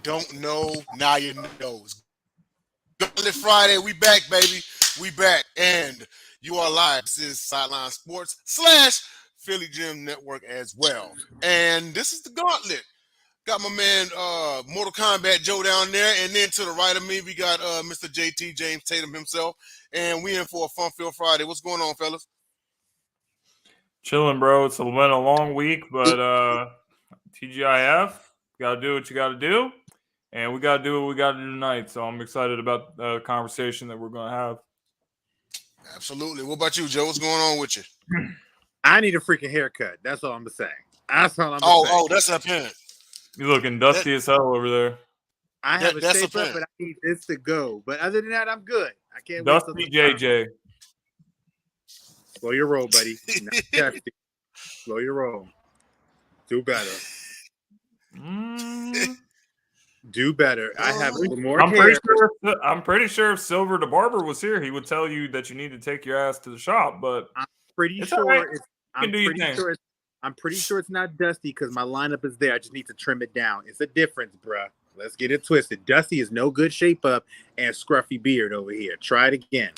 don't know, now you know. It's Gauntlet Friday, we back, baby. We back. And you are live. This is Sideline Sports / Philly Gym Network as well. And this is the Gauntlet. Got my man Mortal Kombat Joe down there. And then to the right of me, we got Mr. JT, James Tatum himself. And we in for a fun-filled Friday. What's going on, fellas? Chilling, bro. It's been a long week, but TGIF, got to do what you got to do. And we got to do what we got to do tonight. So I'm excited about the conversation that we're going to have. Absolutely. What about you, Joe? What's going on with you? I need a freaking haircut. That's all I'm saying. That's all I'm saying. Oh, that's apparent. You're looking dusty as hell over there. I have a shape up, but I need this to go. But other than that, I'm good. I can't Dusty wait. JJ. Slow your roll, buddy. Slow your roll. Do better. Do better. I have more hair. I'm pretty sure if Silver the Barber was here, he would tell you that you need to take your ass to the shop. But I'm pretty sure right. I'm pretty sure it's not dusty because my lineup is there. I just need to trim it down. It's a difference, bruh. Let's get it twisted. Dusty is no good shape up and scruffy beard over here. Try it again.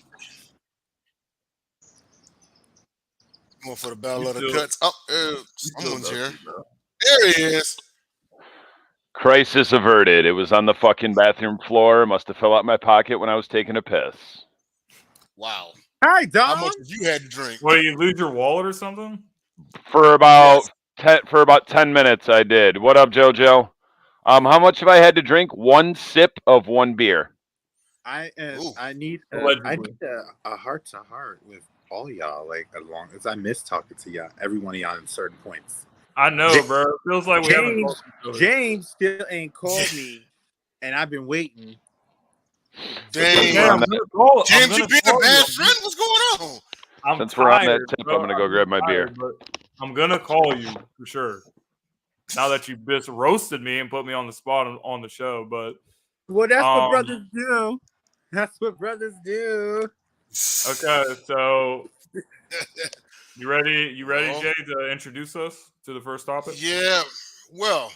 Going for the battle of the cuts. Oh, someone's here. There he is. Crisis averted. It was on the fucking bathroom floor. Must have fell out my pocket when I was taking a piss. Wow. Hi, Dom. How much did you had to drink? What, you lose your wallet or something? For about 10 minutes, I did. What up, JoJo? How much have I had to drink? One sip of one beer. I need a heart to heart with all y'all. Like as long as I miss talking to y'all, every one of y'all in certain points. I know, bro. It feels like we haven't. James still ain't called me, and I've been waiting. Damn, James, you being a bad friend? What's going on? Since we're on that tip, I'm gonna go grab my beer. I'm gonna call you for sure. Now that you just roasted me and put me on the spot on the show, but well, that's what brothers do. That's what brothers do. Okay, so you ready, Jay, to introduce us to the first topic? Yeah. Well,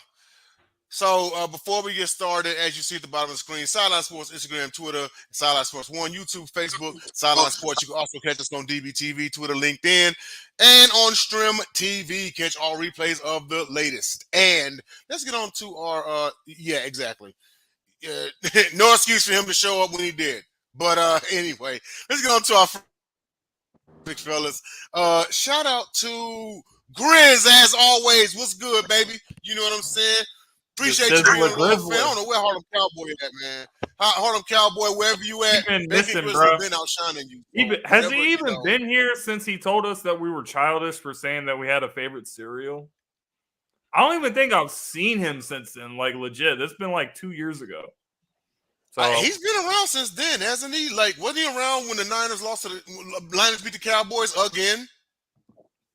so before we get started, as you see at the bottom of the screen, Sideline Sports, Instagram, Twitter, Sideline Sports 1, YouTube, Facebook, Sideline Sports. You can also catch us on DBTV, Twitter, LinkedIn, and on Stream TV. Catch all replays of the latest. And let's get on to our, exactly. No excuse for him to show up when he did. But anyway, let's get on to our big fellas. Shout out to Grizz as always. What's good, baby? You know what I'm saying? Appreciate you being on the fan. I don't know where Harlem Cowboy at, man. Harlem Cowboy, wherever you at, been outshining you. Has he even been here since he told us that we were childish for saying that we had a favorite cereal? I don't even think I've seen him since then. Like legit, it's been like 2 years ago. So he's been around since then, hasn't he? Like, wasn't he around when the Niners beat the Cowboys again?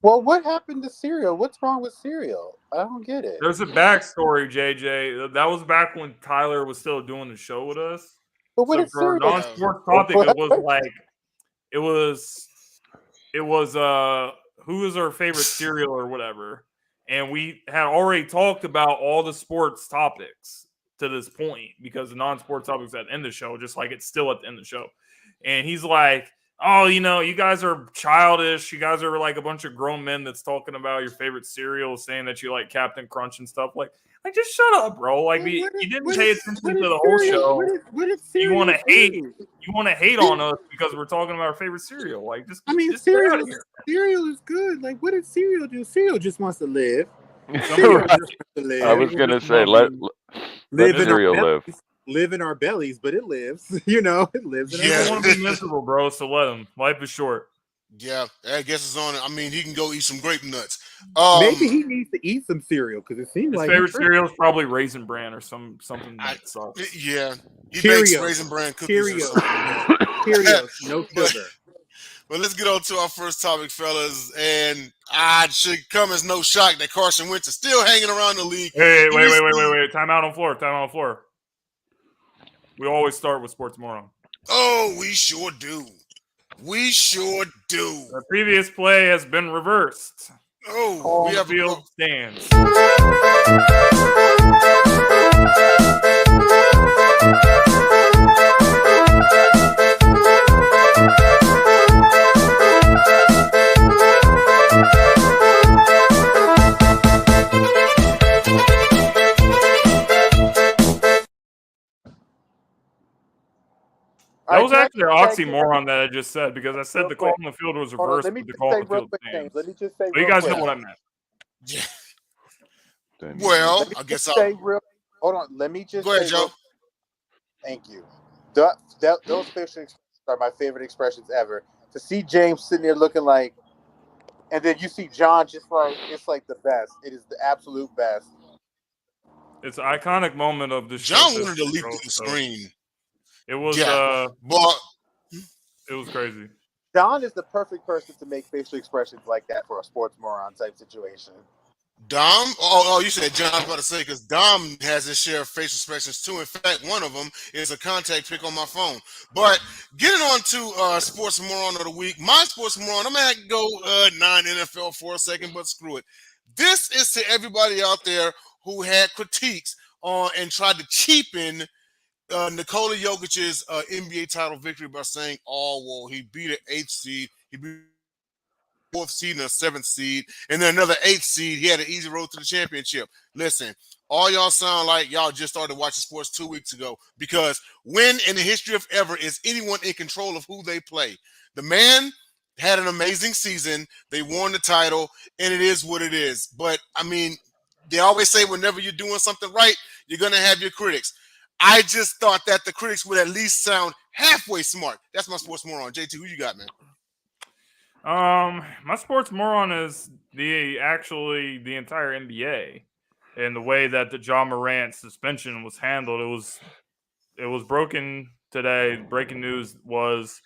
Well, what happened to cereal? What's wrong with cereal? I don't get it. There's a backstory, JJ. That was back when Tyler was still doing the show with us. But what is for cereal? A non-sports topic, it was who is our favorite cereal or whatever, and we had already talked about all the sports topics to this point because the non-sports topics at the end of the show, just like it's still at the end of the show. And he's like, oh, you guys are childish. You guys are like a bunch of grown men that's talking about your favorite cereal, saying that you like Captain Crunch and stuff. Like just shut up, bro. Like you didn't pay attention to the whole show. You want to hate. You want to hate on us because we're talking about our favorite cereal. Like just cereal is good. Like what did cereal do? Cereal just wants to live. I was gonna say let cereal live. Live in our bellies, but it lives. It lives. You don't want to be miserable, bro. So let him. Life is short. Yeah, I guess it's on. I mean, he can go eat some grape nuts. Maybe he needs to eat some cereal because it seems like his favorite cereal is probably Raisin Bran or something that sucks. Yeah, he makes Raisin Bran cookies. Cheerios, no sugar. But let's get on to our first topic, fellas. And I should come as no shock that Carson Wentz is still hanging around the league. Hey, wait. Time out on floor. We always start with Sports Moron. Oh, we sure do. The previous play has been reversed. Oh, we have field stands. That was can I actually an tag in oxymoron that I just said because I said real the call quick? on the field was Hold on, reversed, let me but the just call say on the real field quick, stands. James. Let me just say But you real guys quick. know what I meant. Yeah. Then- Well, Let me I guess just I'll say real. Hold on. Let me just go ahead, say Joe. real. Thank you. Those facial expressions are my favorite expressions ever. To see James sitting there looking like, and then you see John just like, it's like the best. It is the absolute best. It's an iconic moment of the show. John wanted to leap through the So screen. it was Yeah, but it was crazy. John is the perfect person to make facial expressions like that for a sports moron type situation. Dom. Oh, you said John. I was about to say because Dom has his share of facial expressions too. In fact, one of them is a contact pic on my phone. But getting on to sports moron of the week, my sports moron. I'm gonna have to go non-NFL for a second, but screw it. This is to everybody out there who had critiques on and tried to cheapen Nikola Jokic's NBA title victory by saying, "Oh, well, he beat an 8th seed. He beat fourth seed and a 7th seed, and then another 8th seed. He had an easy road to the championship." Listen, all y'all sound like y'all just started watching sports 2 weeks ago because when in the history of ever is anyone in control of who they play? The man had an amazing season. They won the title, and it is what it is. But, I mean, they always say whenever you're doing something right, you're going to have your critics. I just thought that the critics would at least sound halfway smart. That's my sports moron. JT, who you got, man? My sports moron is the entire NBA and the way that the John Morant suspension was handled. It was broken today. Breaking news was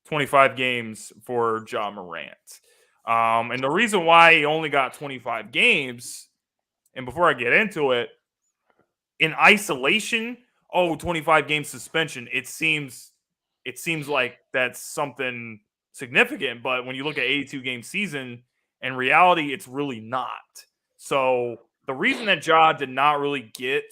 25 games for John Morant. And the reason why he only got 25 games, and before I get into it, in isolation, 25 game suspension, it seems like that's something significant, but when you look at 82 game season, in reality, it's really not. So the reason that Ja did not really get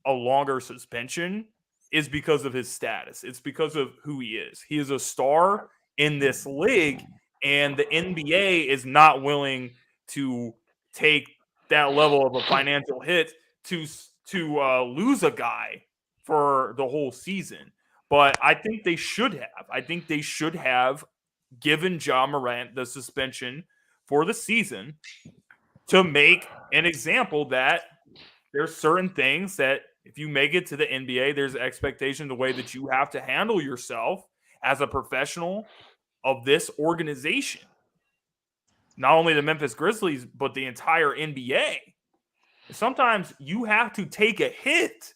a longer suspension is because of his status. It's because of who he is. He is a star in this league, and the NBA is not willing to take that level of a financial hit to lose a guy for the whole season. But I think they should have. I think they should have given Ja Morant the suspension for the season to make an example that there's certain things that if you make it to the NBA, there's expectation the way that you have to handle yourself as a professional of this organization. Not only the Memphis Grizzlies, but the entire NBA. Sometimes you have to take a hit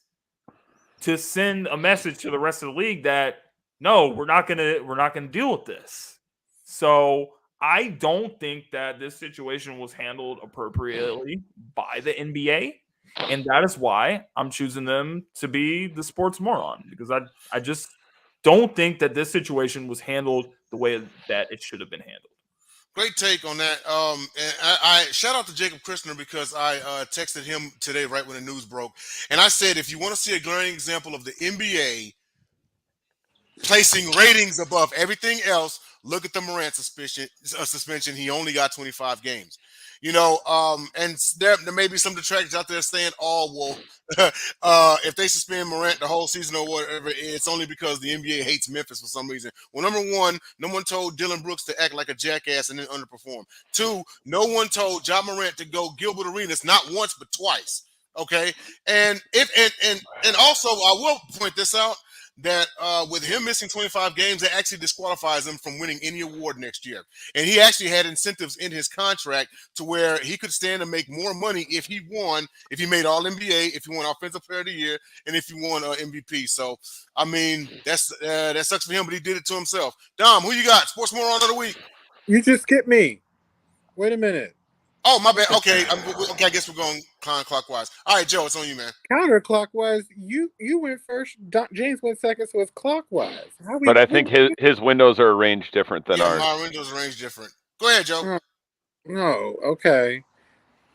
to send a message to the rest of the league that no, we're not gonna deal with this. So I don't think that this situation was handled appropriately by the NBA. And that is why I'm choosing them to be the sports moron, because I just don't think that this situation was handled the way that it should have been handled. Great take on that. And I shout out to Jacob Christner because I texted him today right when the news broke, and I said if you want to see a glaring example of the NBA placing ratings above everything else, look at the Morant suspension. He only got 25 games. You know, and there may be some detractors out there saying, "Oh, well, if they suspend Morant the whole season or whatever, it's only because the NBA hates Memphis for some reason." Well, number one, no one told Dylan Brooks to act like a jackass and then underperform. Two, no one told Ja Morant to go Gilbert Arenas not once but twice. Okay, and and also I will point this out that with him missing 25 games, that actually disqualifies him from winning any award next year. And he actually had incentives in his contract to where he could stand to make more money if he made All NBA, if he won Offensive Player of the Year, and if he won MVP. So, I mean, that sucks for him, but he did it to himself. Dom, who you got? Sports Moron of the Week. You just skipped me. Wait a minute. Oh, my bad. Okay, okay. I guess we're going clockwise. All right, Joe, it's on you, man. Counterclockwise, you went first. James went second, so it's clockwise. But I think his windows are arranged different than ours. My windows arranged different. Go ahead, Joe. No, okay.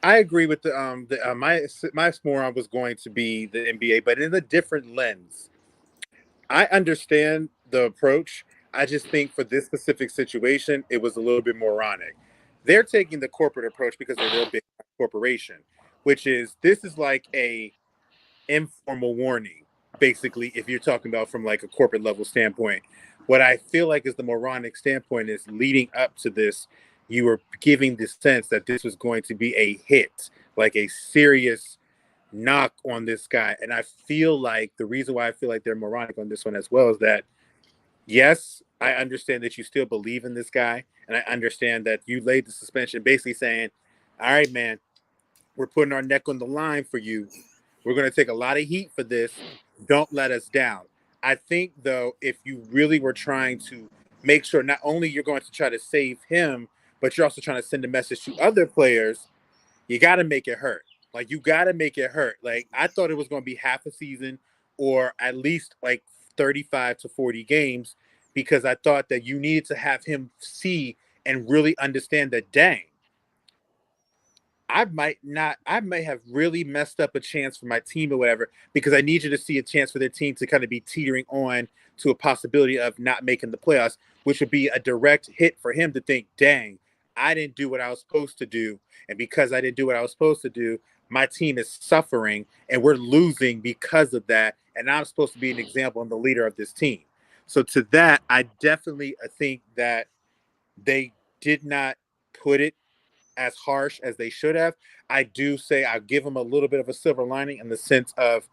I agree with my moron was going to be the NBA, but in a different lens. I understand the approach. I just think for this specific situation, it was a little bit moronic. They're taking the corporate approach because they're a big corporation, which is this is like a informal warning. basically, if you're talking about from like a corporate level standpoint. What I feel like is the moronic standpoint is leading up to this, you were giving the sense that this was going to be a hit, like a serious knock on this guy. And I feel like the reason why I feel like they're moronic on this one as well is that, yes, I understand that you still believe in this guy. And I understand that you laid the suspension basically saying, all right, man, we're putting our neck on the line for you. We're going to take a lot of heat for this. Don't let us down. I think, though, if you really were trying to make sure not only you're going to try to save him, but you're also trying to send a message to other players, you got to make it hurt. Like, you got to make it hurt. Like, I thought it was going to be half a season or at least like 35 to 40 games because I thought that you needed to have him see and really understand that, dang, I may have really messed up a chance for my team or whatever, because I need you to see a chance for their team to kind of be teetering on to a possibility of not making the playoffs, which would be a direct hit for him to think, dang, I didn't do what I was supposed to do. And because I didn't do what I was supposed to do, my team is suffering and we're losing because of that. And I'm supposed to be an example and the leader of this team. So to that, I definitely think that they did not put it as harsh as they should have. I do say I'll give them a little bit of a silver lining in the sense of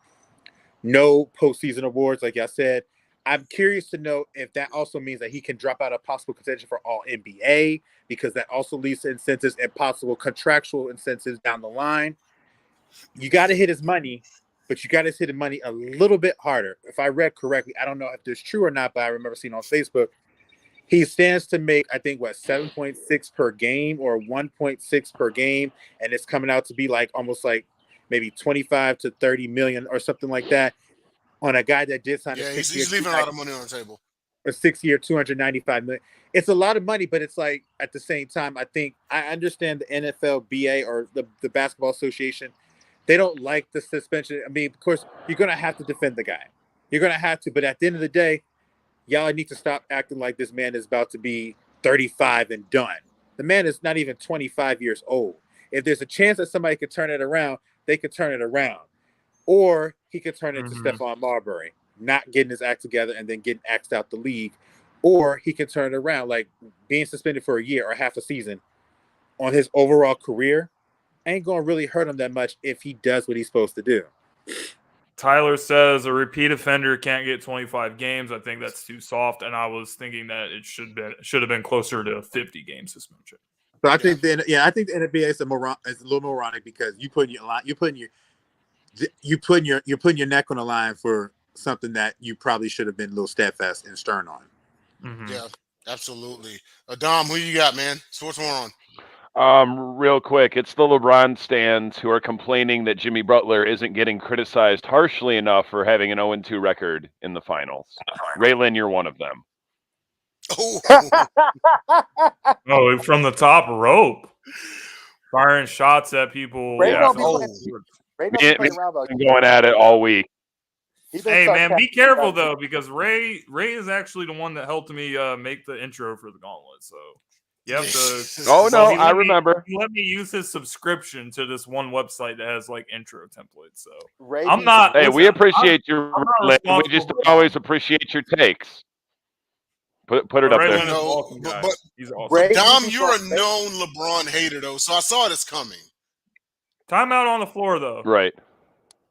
no postseason awards, like I said. I'm curious to know if that also means that he can drop out of possible contention for all NBA, because that also leads to incentives and possible contractual incentives down the line. You got to hit his money, but you got to hit his money a little bit harder. If I read correctly, I don't know if this is true or not, but I remember seeing on Facebook, he stands to make, I think, 7.6 per game or 1.6 per game, and it's coming out to be like almost like maybe 25 to 30 million or something like that on a guy that did sign Yeah, a he's leaving a lot of money on the table. A 6-year, 295 million. It's a lot of money, but it's like at the same time, I think I understand the NFL BA or the Basketball Association. They don't like the suspension. I mean, of course, you're going to have to defend the guy. You're going to have to, but at the end of the day, y'all need to stop acting like this man is about to be 35 and done. The man is not even 25 years old. If there's a chance that somebody could turn it around, they could turn it around. Or he could turn into Stephon Marbury, not getting his act together and then getting axed out the league. Or he can turn it around, like being suspended for a year or half a season on his overall career ain't going to really hurt him that much if he does what he's supposed to do. Tyler says a repeat offender can't get 25 games. I think that's too soft, and I was thinking that it should have been closer to 50 game suspension. So I think the NBA is a little moronic because you're putting your neck on the line for something that you probably should have been a little steadfast and stern on. Mm-hmm. Yeah, absolutely. Dom, who you got, man? So what's going on? Real quick, it's the LeBron stands who are complaining that Jimmy Butler isn't getting criticized harshly enough for having an 0-2 record in the finals. Raylan, you're one of them. Oh, From the top rope, firing shots at people. Ray Yeah. don't be playing around about Going at it all week. Hey man, be careful though, because Ray is actually the one that helped me make the intro for the Gauntlet. So you have to. Oh no, I remember. He let me use his subscription to this one website that has like intro templates. So Ray I'm not. Hey, listen, we appreciate your. I'm We just don't always appreciate your takes. Put it up there. He's awesome. But Dom, you're a known LeBron hater though, so I saw this coming. Timeout on the floor though. Right.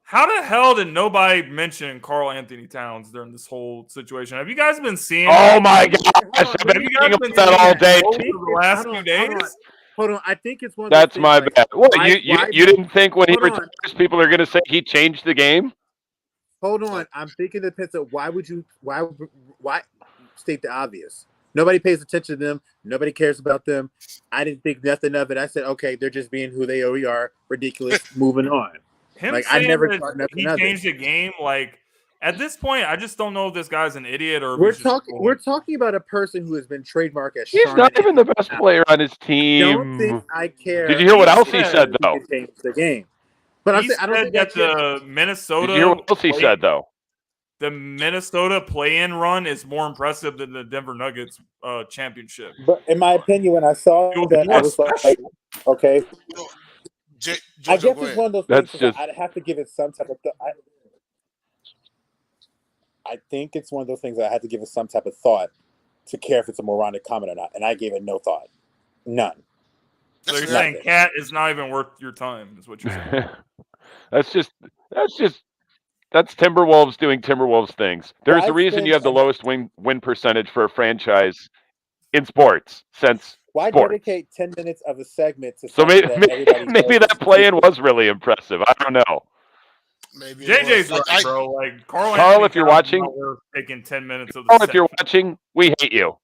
How the hell did nobody mention Karl Anthony Towns during this whole situation? Have you guys been seeing? Oh my gosh! I've been thinking about that all day. The last few days. Hold on, I think it's one of That's those my things, bad. What, you didn't think when he retires, people are going to say he changed the game? Hold on, I'm thinking it depends on why state the obvious. Nobody pays attention to them. Nobody cares about them. I didn't think nothing of it. I said, okay, they're just being who they already are. Ridiculous. Moving on. Him like saying I never that thought nothing he of changed it. the game. Like at this point, I just don't know if this guy's an idiot or. We're talking about a person who has been trademarked as. He's not even the best player on his team. Don't think I care. Did you hear what else he said though? He changed the game. But I don't think that the Minnesota. Did you hear what else he said though? The Minnesota play-in run is more impressive than the Denver Nuggets championship. But in my opinion, when I saw that, I was like, okay. I guess it's one of those things. I'd have to give it some type of. I think it's one of those things that I had to give it some type of thought to care if it's a moronic comment or not, and I gave it no thought, none. So you're That's saying nothing. Cat is not even worth your time, is what you're saying. That's Timberwolves doing Timberwolves things. There's a reason you have the lowest win percentage for a franchise in sports since Why sports. dedicate 10 minutes of a segment to So something that everybody maybe knows that is play-in stupid? was really impressive. I don't know. Maybe it JJ's was. right, bro. Like Carl, if you're Towns is watching, not worth taking 10 minutes of the Carl, if you're segment. watching, we hate you.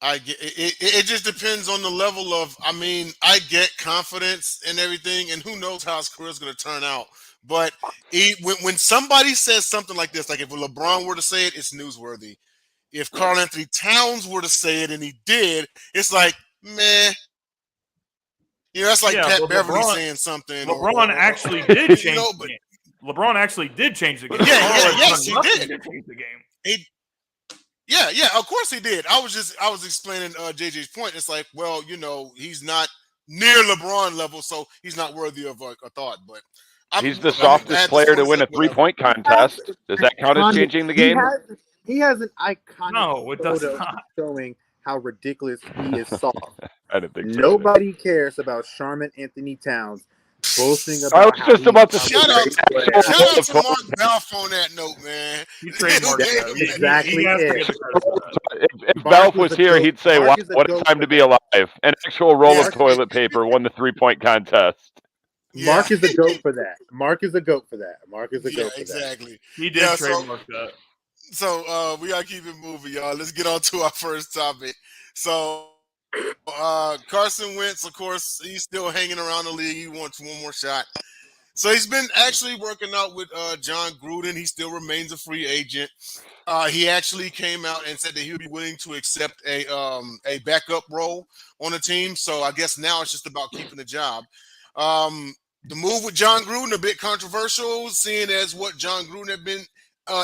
I get it. It just depends on the level of. I mean, I get confidence and everything, and who knows how his career is going to turn out. But when somebody says something like this, like if LeBron were to say it, it's newsworthy. If Karl Anthony Towns were to say it, and he did, it's like, meh. You know, that's like Pat but Beverly LeBron- saying something. LeBron actually did change You know, the but game. LeBron actually did change the game. Yeah, Carl has yes, done he nothing did. to change the game. Yeah, of course he did. I was explaining JJ's point. It's like, well, you know, he's not near LeBron level, so he's not worthy of a thought. But He's the softest player to win a three-point contest. Does that count as changing the game? He has an iconic No, it does photo not. showing how ridiculous he is soft. I didn't think so. Nobody cares about Charmin Anthony Towns boasting I about was how just about to he's say Shout a out, great player. shout out to Mark Balfe on that note, man. He trademarked that. Exactly He has to it. get the credit for that. If Mark Balfe is was the here, goat. he'd say, Mark "Wow, is the what a goat time for to be that. alive!" An actual roll Yes. of toilet paper won the three-point contest. Mark is the goat for that. Mark is the goat for that. Mark is the Yeah, goat for that. exactly. He did Yeah, trademark that. So we gotta keep it moving, y'all. Let's get on to our first topic. So Carson Wentz, of course, he's still hanging around the league. He wants one more shot. So he's been actually working out with Jon Gruden. He still remains a free agent. He actually came out and said that he would be willing to accept a backup role on the team. So I guess now it's just about keeping the job. The move with Jon Gruden, a bit controversial, seeing as what Jon Gruden had been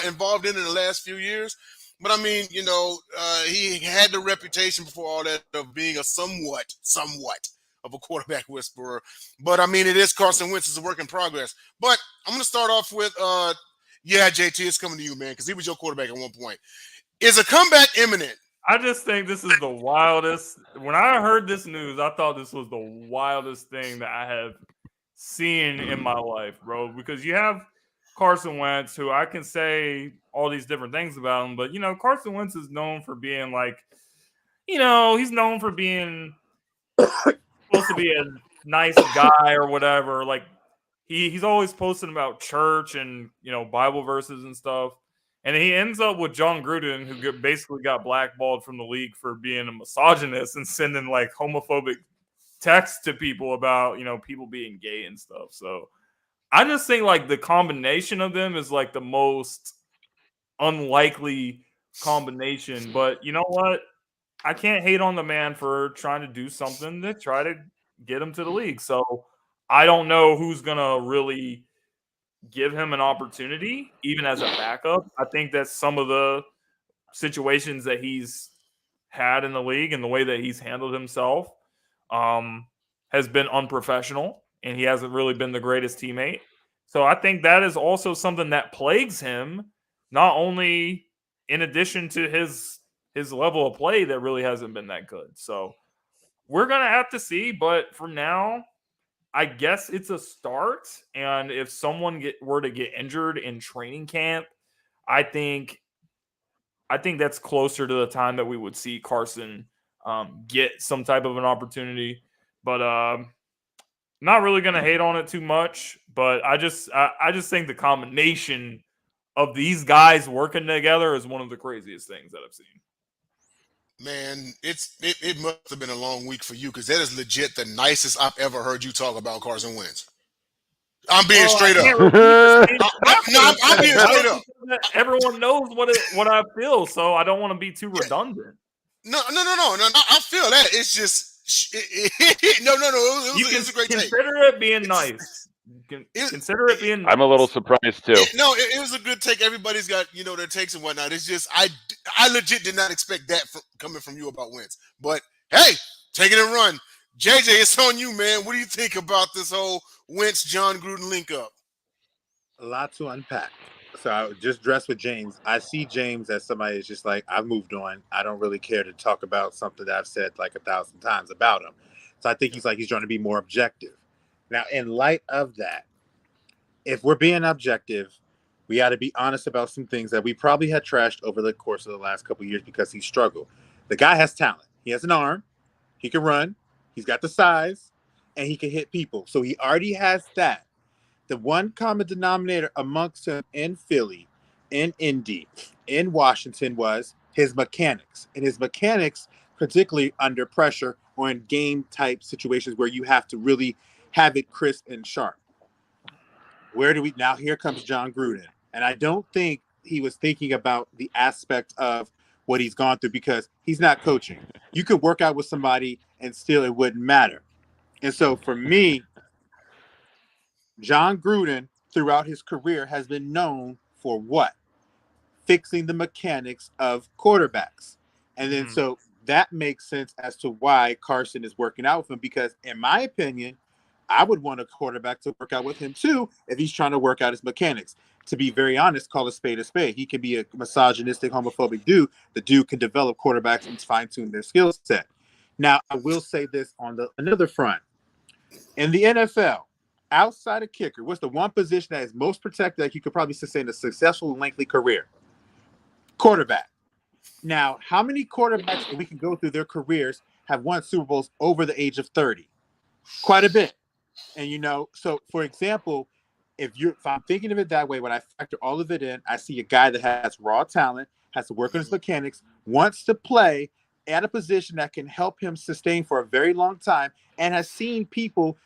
involved in the last few years. But I mean, you know, he had the reputation before all that of being a somewhat of a quarterback whisperer. But I mean, it is Carson Wentz is a work in progress. But I'm going to start off with, JT, it's coming to you, man, because he was your quarterback at one point. Is a comeback imminent? I just think this is the wildest. When I heard this news, I thought this was the wildest thing that I have seen in my life, bro. Because you have Carson Wentz, who I can say all these different things about him, but, you know, Carson Wentz is known for being like, you know, he's known for being supposed to be a nice guy or whatever. Like, he's always posting about church and, you know, Bible verses and stuff. And he ends up with Jon Gruden, who basically got blackballed from the league for being a misogynist and sending like homophobic texts to people about, you know, people being gay and stuff. So I just think like the combination of them is like the most unlikely combination. But you know what? I can't hate on the man for trying to do something to try to get him to the league. So I don't know who's going to really give him an opportunity, even as a backup. I think that some of the situations that he's had in the league and the way that he's handled himself has been unprofessional, and he hasn't really been the greatest teammate. So I think that is also something that plagues him, not only in addition to his level of play that really hasn't been that good. So we're going to have to see, but for now, I guess it's a start. And if someone were to get injured in training camp, I think that's closer to the time that we would see Carson get some type of an opportunity. But not really going to hate on it too much. But I just think the combination of these guys working together is one of the craziest things that I've seen. Man, it must have been a long week for you because that is legit the nicest I've ever heard you talk about Carson Wentz. I'm being straight up. I'm being straight up. Everyone knows what I feel, so I don't want to be too redundant. No. I feel that. It's just no. It was a great take. Consider it being nice. Consider it being nice. I'm a little surprised too. It was a good take. Everybody's got, you know, their takes and whatnot. It's just I legit did not expect that coming from you about Wentz. But hey, take it and run. JJ, it's on you, man. What do you think about this whole Wentz Jon Gruden link up? A lot to unpack. So I just dressed with James. I see James as somebody that's just like, I've moved on. I don't really care to talk about something that I've said like 1,000 times about him. So I think he's trying to be more objective. Now, in light of that, if we're being objective, we got to be honest about some things that we probably had trashed over the course of the last couple of years because he struggled. The guy has talent. He has an arm. He can run. He's got the size, and he can hit people. So he already has that. The one common denominator amongst him in Philly, in Indy, in Washington was his mechanics. And his mechanics, particularly under pressure or in game type situations where you have to really have it crisp and sharp. Now here comes Jon Gruden. And I don't think he was thinking about the aspect of what he's gone through because he's not coaching. You could work out with somebody and still it wouldn't matter. And so for me, Jon Gruden, throughout his career, has been known for what? Fixing the mechanics of quarterbacks. And then so that makes sense as to why Carson is working out with him because, in my opinion, I would want a quarterback to work out with him too if he's trying to work out his mechanics. To be very honest, call a spade a spade. He can be a misogynistic, homophobic dude. The dude can develop quarterbacks and fine-tune their skill set. Now, I will say this on another front. In the NFL, outside of kicker, what's the one position that is most protected that you could probably sustain a successful, lengthy career? Quarterback. Now, how many quarterbacks, and we can go through their careers, have won Super Bowls over the age of 30? Quite a bit. And, so for example, if I'm thinking of it that way, when I factor all of it in, I see a guy that has raw talent, has to work on his mechanics, wants to play at a position that can help him sustain for a very long time, and has seen people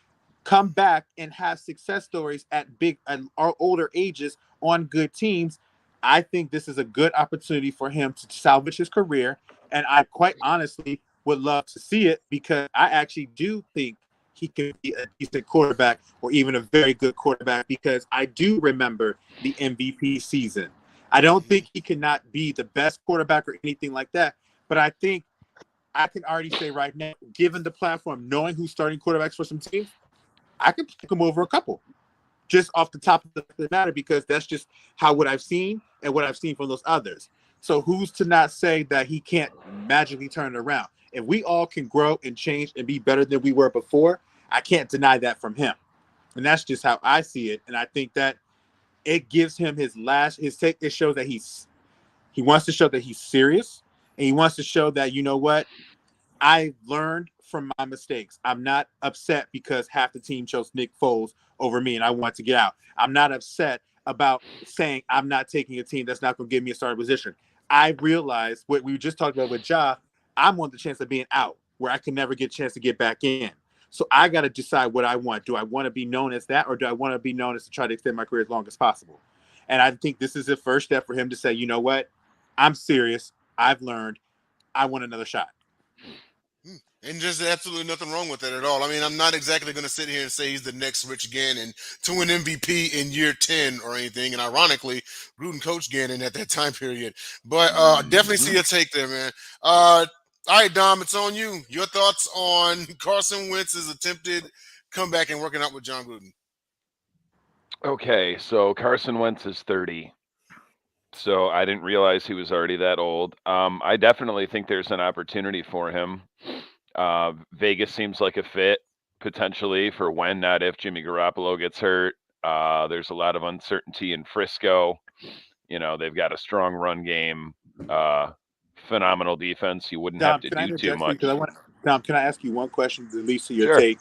come back and have success stories at big and older ages on good teams. I think this is a good opportunity for him to salvage his career. And I quite honestly would love to see it because I actually do think he can be a decent quarterback or even a very good quarterback because I do remember the MVP season. I don't think he cannot be the best quarterback or anything like that, but I think I can already say right now, given the platform, knowing who's starting quarterbacks for some teams, I can pick him over a couple just off the top of the matter because that's just what I've seen and what I've seen from those others. So who's to not say that he can't magically turn it around? If we all can grow and change and be better than we were before, I can't deny that from him. And that's just how I see it. And I think that it gives him his take. It shows that he wants to show that he's serious and he wants to show that, you know what? I learned from my mistakes. I'm not upset because half the team chose Nick Foles over me and I want to get out. I'm not upset about saying I'm not taking a team that's not going to give me a starting position. I realized what we just talked about with Ja. I'm on the chance of being out where I can never get a chance to get back in. So I got to decide what I want. Do I want to be known as that or do I want to be known as to try to extend my career as long as possible? And I think this is the first step for him to say, you know what? I'm serious. I've learned. I want another shot. And there's absolutely nothing wrong with that at all. I mean, I'm not exactly going to sit here and say he's the next Rich Gannon to win MVP in year 10 or anything. And ironically, Gruden coached Gannon at that time period. But definitely see your take there, man. All right, Dom, it's on you. Your thoughts on Carson Wentz's attempted comeback and working out with Jon Gruden. Okay, so Carson Wentz is 30. So I didn't realize he was already that old. I definitely think there's an opportunity for him. Vegas seems like a fit potentially for when, not if, Jimmy Garoppolo gets hurt. There's a lot of uncertainty in Frisco. They've got a strong run game, phenomenal defense. You wouldn't have to do too much. Dom, can I ask you one question to at least see your take?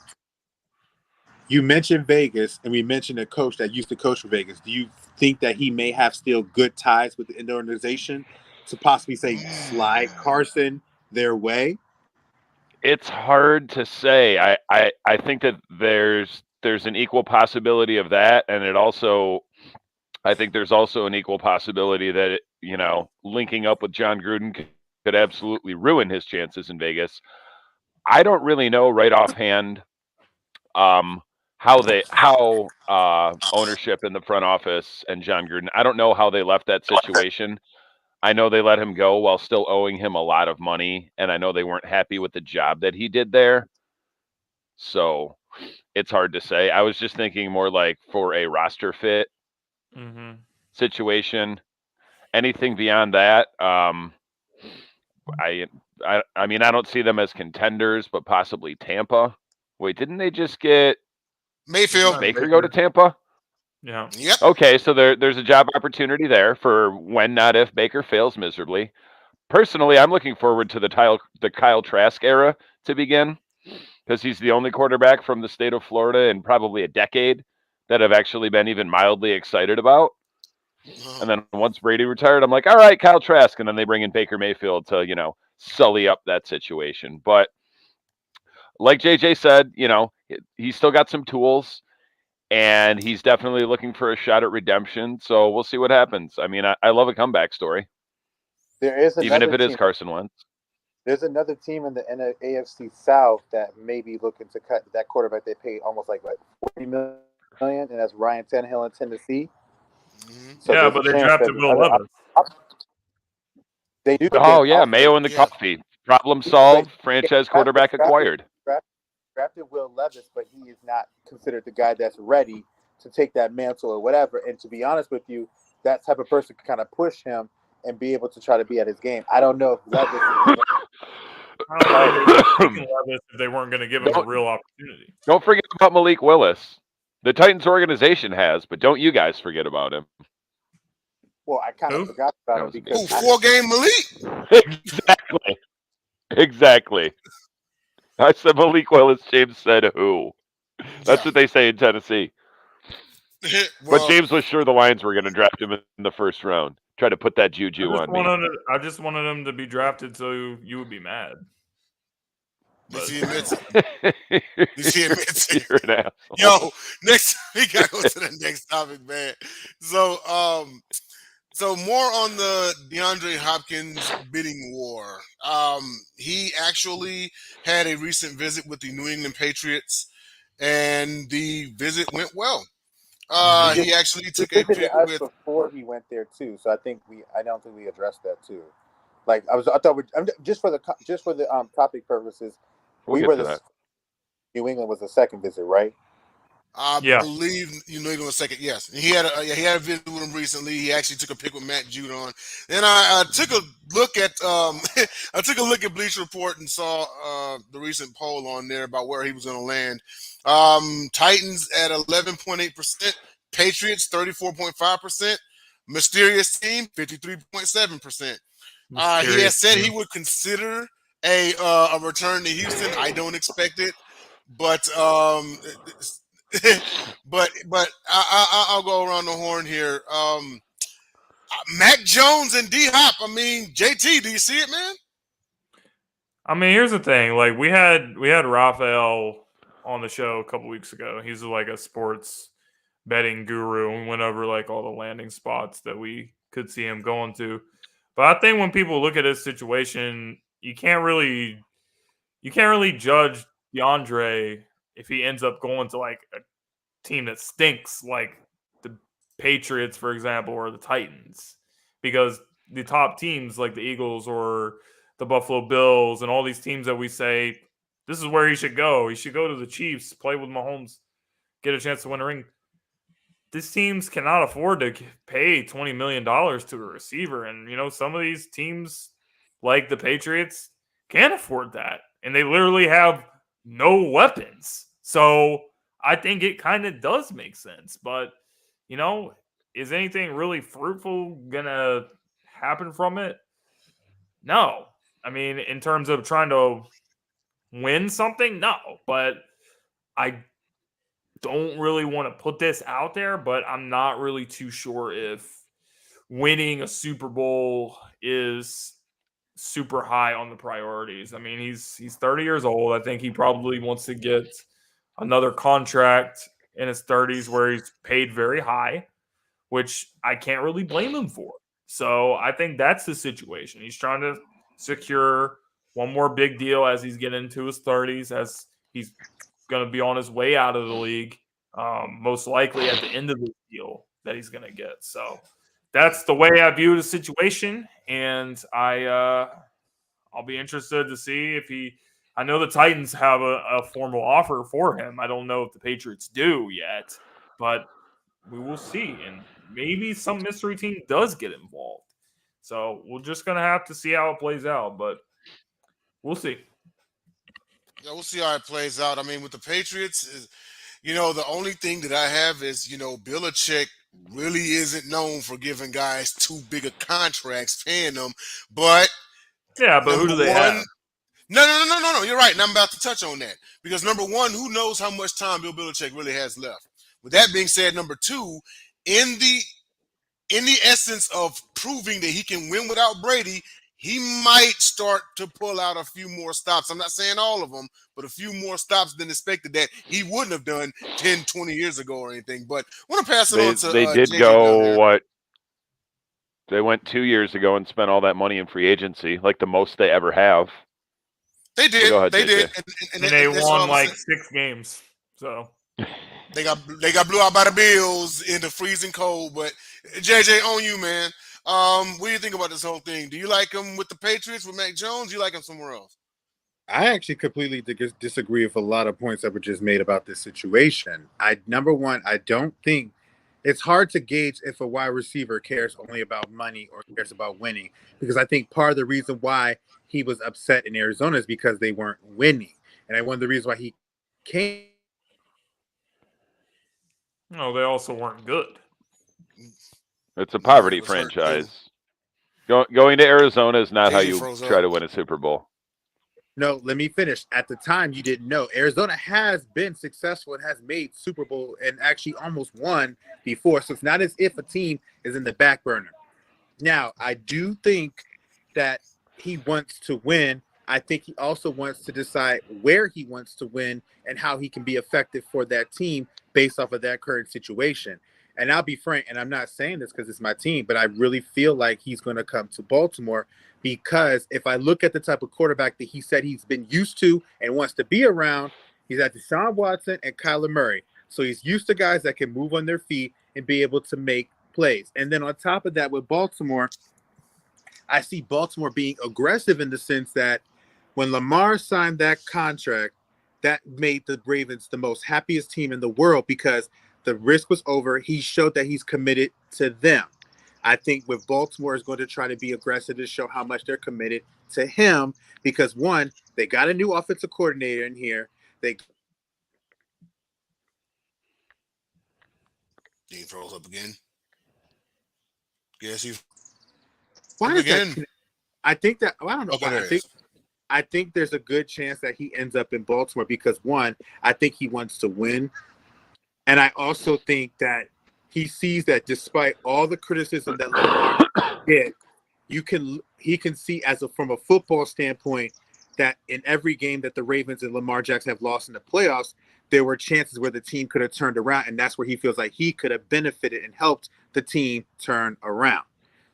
You mentioned Vegas, and we mentioned a coach that used to coach for Vegas. Do you think that he may have still good ties with the organization to possibly say slide Carson their way? It's hard to say. I think that there's an equal possibility of that, and I think there's also an equal possibility that linking up with Jon Gruden could absolutely ruin his chances in Vegas. I don't really know right offhand how ownership in the front office and Jon Gruden, I don't know how they left that situation. I know they let him go while still owing him a lot of money, and I know they weren't happy with the job that he did there. So it's hard to say. I was just thinking more like for a roster fit. Mm-hmm. situation. Anything beyond that, I mean, I don't see them as contenders, but possibly Tampa. Wait, didn't they just get Mayfield. Baker go to Tampa? Yeah. Yep. Okay, so there's a job opportunity there for when, not if, Baker fails miserably. Personally, I'm looking forward to the Kyle Trask era to begin, because he's the only quarterback from the state of Florida in probably a decade that I've actually been even mildly excited about. And then once Brady retired, I'm like, all right, Kyle Trask. And then they bring in Baker Mayfield to, sully up that situation. But like JJ said, he's still got some tools, and he's definitely looking for a shot at redemption. So we'll see what happens. I mean, I love a comeback story. There is even if it another is Carson Wentz. There's another team in the AFC South that may be looking to cut that quarterback they paid almost like $40 million, and that's Ryan Tannehill in Tennessee. So yeah, but they drafted Will Levis. They do. Oh yeah, Mayo in the coffee. Problem solved. Franchise quarterback acquired. Drafted Will Levis, but he is not considered the guy that's ready to take that mantle or whatever. And to be honest with you, that type of person can kind of push him and be able to try to be at his game. I don't know if Levis. Levis if they weren't going to give him a real opportunity. Don't forget about Malik Willis. The Titans organization has, but don't you guys forget about him. Well, I kind of forgot about him because 4-game Malik. Exactly. I said Malik Willis. James said who? That's what they say in Tennessee. But James was sure the Lions were going to draft him in the first round. Try to put that juju on me. I just wanted him to be drafted so you would be mad. He admits it. You're an asshole. Yo, next we gotta go to the next topic, man. So more on the DeAndre Hopkins bidding war. He actually had a recent visit with the New England Patriots, and the visit went well. He actually took a pic with before he went there too. So I don't think we addressed that too. Like I thought just for the topic purposes, New England was the second visit, right? I believe New England was second. Yes, he had a visit with him recently. He actually took a pic with Matt Judon. Then I took a look at Bleacher Report and saw the recent poll on there about where he was going to land. Titans at 11.8%, Patriots 34.5%, mysterious team 53.7%. He has said he would consider a return to Houston. I don't expect it, but but I'll go around the horn here. Mac Jones and D Hop. I mean, JT, do you see it, man? I mean, here's the thing. Like we had Raphael on the show a couple weeks ago. He's like a sports betting guru, and we went over like all the landing spots that we could see him going to. But I think when people look at his situation, you can't really judge DeAndre if he ends up going to like a team that stinks like the Patriots, for example, or the Titans, because the top teams like the Eagles or the Buffalo Bills and all these teams that we say this is where he should go. He should go to the Chiefs, play with Mahomes, get a chance to win a ring. These teams cannot afford to pay $20 million to a receiver. And, some of these teams like the Patriots can't afford that. And they literally have no weapons. So I think it kind of does make sense. But, is anything really fruitful going to happen from it? No. I mean, in terms of trying to win something, no. But I don't really want to put this out there, but I'm not really too sure if winning a Super Bowl is super high on the priorities. I mean, he's 30 years old. I think he probably wants to get another contract in his 30s where he's paid very high, which I can't really blame him for. So I think that's the situation. He's trying to secure one more big deal as he's getting into his 30s, as he's going to be on his way out of the league, most likely at the end of the deal that he's going to get. So that's the way I view the situation, and I'll be interested to see if I know the Titans have a formal offer for him. I don't know if the Patriots do yet, but we will see. And maybe some mystery team does get involved. So we're just going to have to see how it plays out, but we'll see. Yeah, we'll see how it plays out. I mean, with the Patriots, the only thing that I have is, Belichick really isn't known for giving guys too big of contracts, paying them. But yeah, but who do they have? No. You're right, and I'm about to touch on that because number one, who knows how much time Bill Belichick really has left? With that being said, number two, in the essence of proving that he can win without Brady, he might start to pull out a few more stops. I'm not saying all of them, but a few more stops than expected that he wouldn't have done 10, 20 years ago or anything. But I want to pass it on to they did JJ go what? They went 2 years ago and spent all that money in free agency, like the most they ever have. They did. Go ahead, they JJ. did, and they won like 6 games. So they got blew out by the Bills in the freezing cold. But JJ, on you, man. What do you think about this whole thing? Do you like him with the Patriots with Mac Jones? Do you like him somewhere else? I actually completely disagree with a lot of points that were just made about this situation. Number one, I don't think it's hard to gauge if a wide receiver cares only about money or cares about winning, because I think part of the reason why he was upset in Arizona is because they weren't winning. And one of the reasons why he came. No, they also weren't good. It's a poverty franchise. Going to Arizona is not how you try to win a Super Bowl. No, let me finish. At the time, you didn't know. Arizona has been successful and has made Super Bowl and actually almost won before. So it's not as if a team is in the back burner. Now, I do think that he wants to win. I think he also wants to decide where he wants to win and how he can be effective for that team based off of that current situation. And I'll be frank, and I'm not saying this because it's my team, but I really feel like he's going to come to Baltimore because if I look at the type of quarterback that he said he's been used to and wants to be around, he's at Deshaun Watson and Kyler Murray. So he's used to guys that can move on their feet and be able to make plays. And then on top of that, with Baltimore, I see Baltimore being aggressive in the sense that when Lamar signed that contract, that made the Ravens the most happiest team in the world because the risk was over. He showed that he's committed to them. I think with Baltimore is going to try to be aggressive to show how much they're committed to him because, one, they got a new offensive coordinator in here. Dean froze up again. Guess you. Why is that? I think that I don't know. Okay, I think there's a good chance that he ends up in Baltimore because, one, I think he wants to win. And I also think that he sees that despite all the criticism that Lamar get, he can see from a football standpoint that in every game that the Ravens and Lamar Jackson have lost in the playoffs, there were chances where the team could have turned around, and that's where he feels like he could have benefited and helped the team turn around.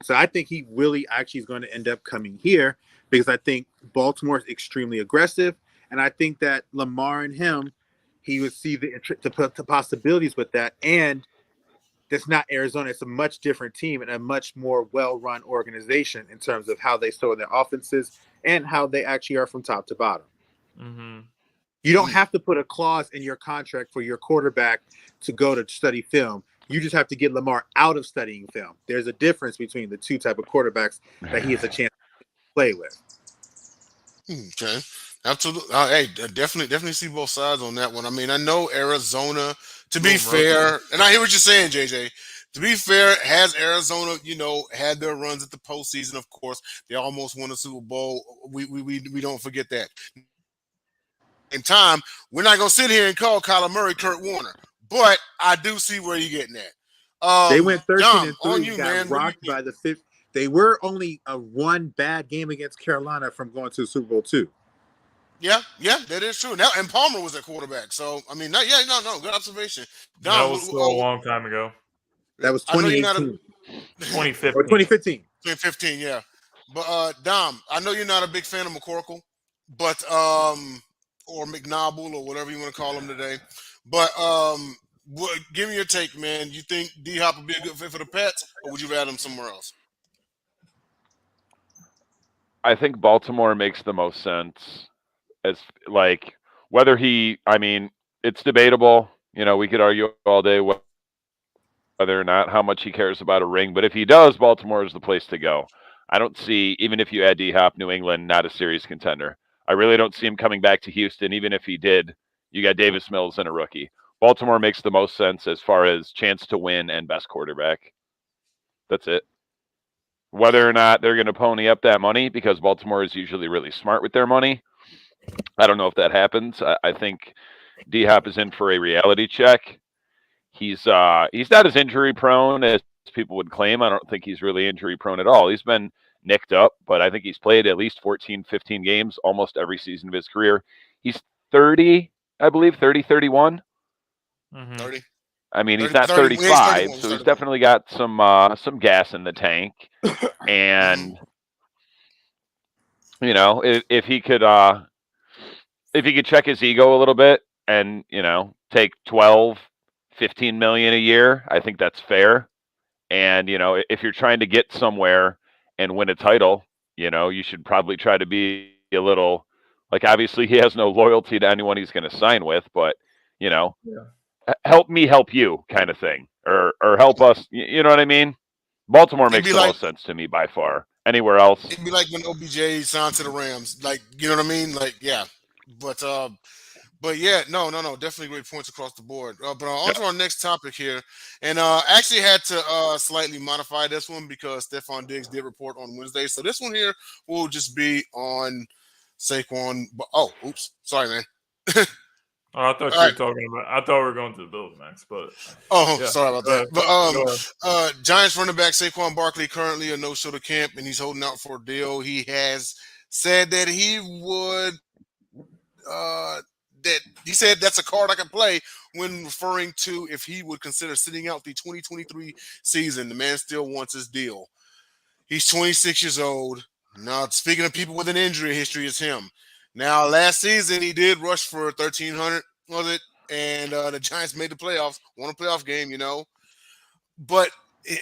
So I think he really actually is going to end up coming here because I think Baltimore is extremely aggressive, and I think that Lamar and him, he would see the possibilities with that. And that's not Arizona. It's a much different team and a much more well-run organization in terms of how they store their offenses and how they actually are from top to bottom. Mm-hmm. You don't have to put a clause in your contract for your quarterback to go to study film. You just have to get Lamar out of studying film. There's a difference between the two type of quarterbacks that he has a chance to play with. Okay. Absolutely. Hey, definitely see both sides on that one. I mean, I know Arizona, to be fair, and I hear what you're saying, JJ. To be fair, has Arizona, had their runs at the postseason, of course. They almost won a Super Bowl. We don't forget that. In time, we're not going to sit here and call Kyler Murray Kurt Warner, but I do see where you're getting at. They went 13-3 on you, got man. rocked by the fifth. They were only a one bad game against Carolina from going to Super Bowl II. Yeah, that is true. Now, and Palmer was at quarterback, so I mean, good observation. Dom, that was still a long time ago. That was 2018, 2015, or 2015. 2015, yeah. But Dom, I know you're not a big fan of McCorkle, but or McNobble or whatever you want to call him today. But give me your take, man. You think D Hop would be a good fit for the Pats, or would you rather him somewhere else? I think Baltimore makes the most sense. As like whether it's debatable. We could argue all day whether whether or not how much he cares about a ring. But if he does, Baltimore is the place to go. I don't see, even if you add D-Hop, New England, not a serious contender. I really don't see him coming back to Houston. Even if he did, you got Davis Mills and a rookie. Baltimore makes the most sense as far as chance to win and best quarterback. That's it. Whether or not they're going to pony up that money, because Baltimore is usually really smart with their money, I don't know if that happens. I think D-Hop is in for a reality check. He's not as injury prone as people would claim. I don't think he's really injury prone at all. He's been nicked up, but I think he's played at least 14, 15 games almost every season of his career. He's 30, I believe, 30, 31. 30. I mean, he's 30, not 30, 35, so he's definitely got some gas in the tank. And you know, if he could check his ego a little bit and, you know, take 12, 15 million a year, I think that's fair. And, you know, if you're trying to get somewhere and win a title, you know, you should probably try to be a little, like, obviously he has no loyalty to anyone he's going to sign with, but, you know, help me help you kind of thing, or help us. You know what I mean? Baltimore makes the most sense to me by far. Anywhere else, it'd be like when OBJ signed to the Rams. Like, you know what I mean? Like, yeah. But yeah, no, definitely great points across the board. But on to our next topic here, and actually had to slightly modify this one because Stefan Diggs did report on Wednesday. So this one here will just be on Saquon. Oh, oops, sorry, man. Oh, I thought you were talking about. I thought we were going to the Bills next, but sorry about that. But Giants running back Saquon Barkley currently a no-show to camp, and he's holding out for a deal. He has said that he would. That he said that's a card I can play when referring to if he would consider sitting out the 2023 season. The man still wants his deal. He's 26 years old. Now, speaking of people with an injury history, it's him. Now, last season, he did rush for 1,300, was it? And the Giants made the playoffs, won a playoff game, you know. But,